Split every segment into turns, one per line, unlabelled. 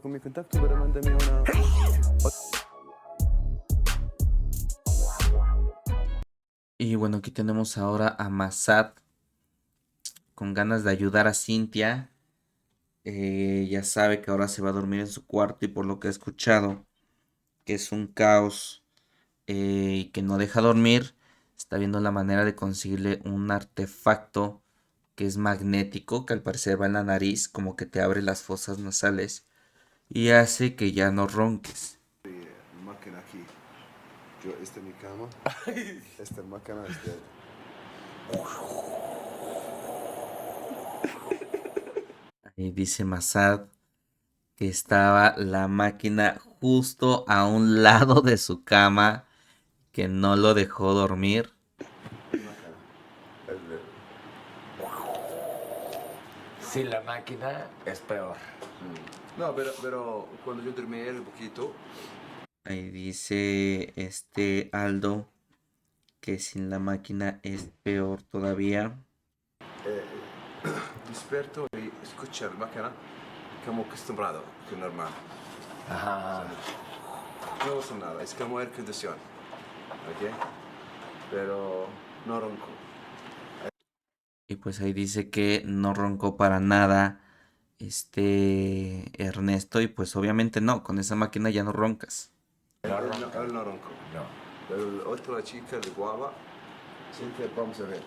con mi contacto, pero mándame una...
Y bueno, aquí tenemos ahora a Masad con ganas de ayudar a Cynthia. Ya sabe que ahora se va a dormir en su cuarto y por lo que he escuchado, que es un caos y que no deja dormir, está viendo la manera de conseguirle un artefacto que es magnético, que al parecer va en la nariz, como que te abre las fosas nasales y hace que ya no ronques.
Máquina aquí. Esta es mi cama. Esta máquina es de...
Ahí dice Masad que estaba la máquina justo a un lado de su cama, que no lo dejó dormir.
Máquina.
Sin la máquina es peor.
No, pero cuando yo dormí un poquito...
Ahí dice este Aldo que sin la máquina es peor todavía.
Despierto y escucho la máquina como acostumbrado, que normal.
Ajá.
No pasa nada, es como air condición. ¿Ok? Pero no ronco.
Y pues ahí dice que no roncó para nada Ernesto. Y pues obviamente no, con esa máquina ya no roncas.
No
Él
ronca.
no ronco.
No.
Pero la otra chica de guava, siempre vamos a ver.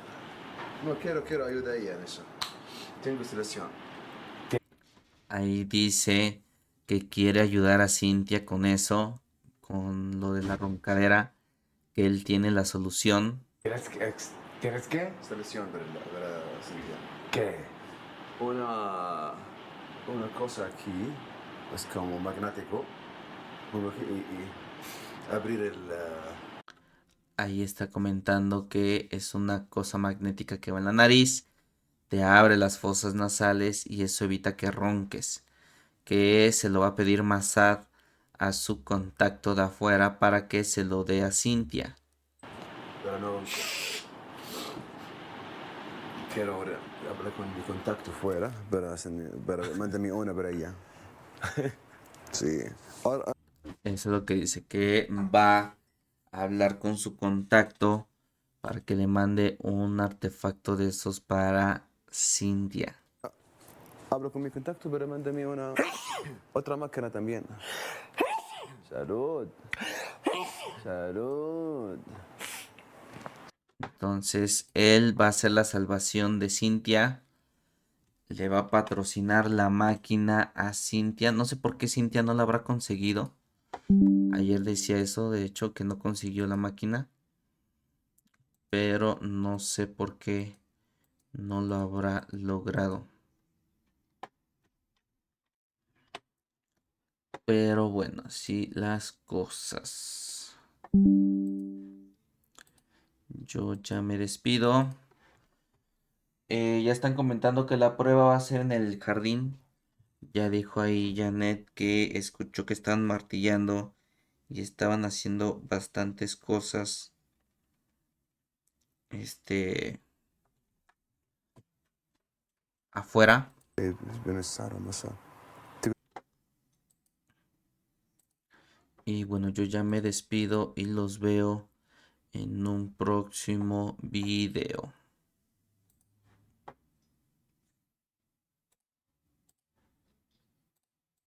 No quiero ayudar a ella en eso. Tengo situación.
Ahí dice que quiere ayudar a Cintia con eso, con lo de la roncadera, que él tiene la solución.
¿Tienes qué?
Solución para Silvia.
¿Qué?
Una cosa aquí es como magnético. Y abrir el...
Ahí está comentando que es una cosa magnética que va en la nariz, te abre las fosas nasales y eso evita que ronques. Que se lo va a pedir Masad a su contacto de afuera para que se lo dé a Cintia.
Pero no ronco. Quiero ahora hablar con mi contacto fuera, pero mándame una para ella. Sí. Ahora,
Eso es lo que dice, que va a hablar con su contacto para que le mande un artefacto de esos para Cintia.
hablo con mi contacto, pero mándame una... Otra máquina también. Salud. Salud.
Entonces él va a hacer la salvación de Cintia. Le va a patrocinar la máquina a Cintia. No sé por qué Cintia no la habrá conseguido. Ayer decía eso, de hecho, que no consiguió la máquina. Pero no sé por qué no lo habrá logrado. Pero bueno, así las cosas. Yo ya me despido. Ya están comentando que la prueba va a ser en el jardín. Ya dijo ahí Janet que escuchó que estaban martillando y estaban haciendo bastantes cosas. Afuera.
Bienestar, no sé.
Y bueno, yo ya me despido y los veo en un próximo video.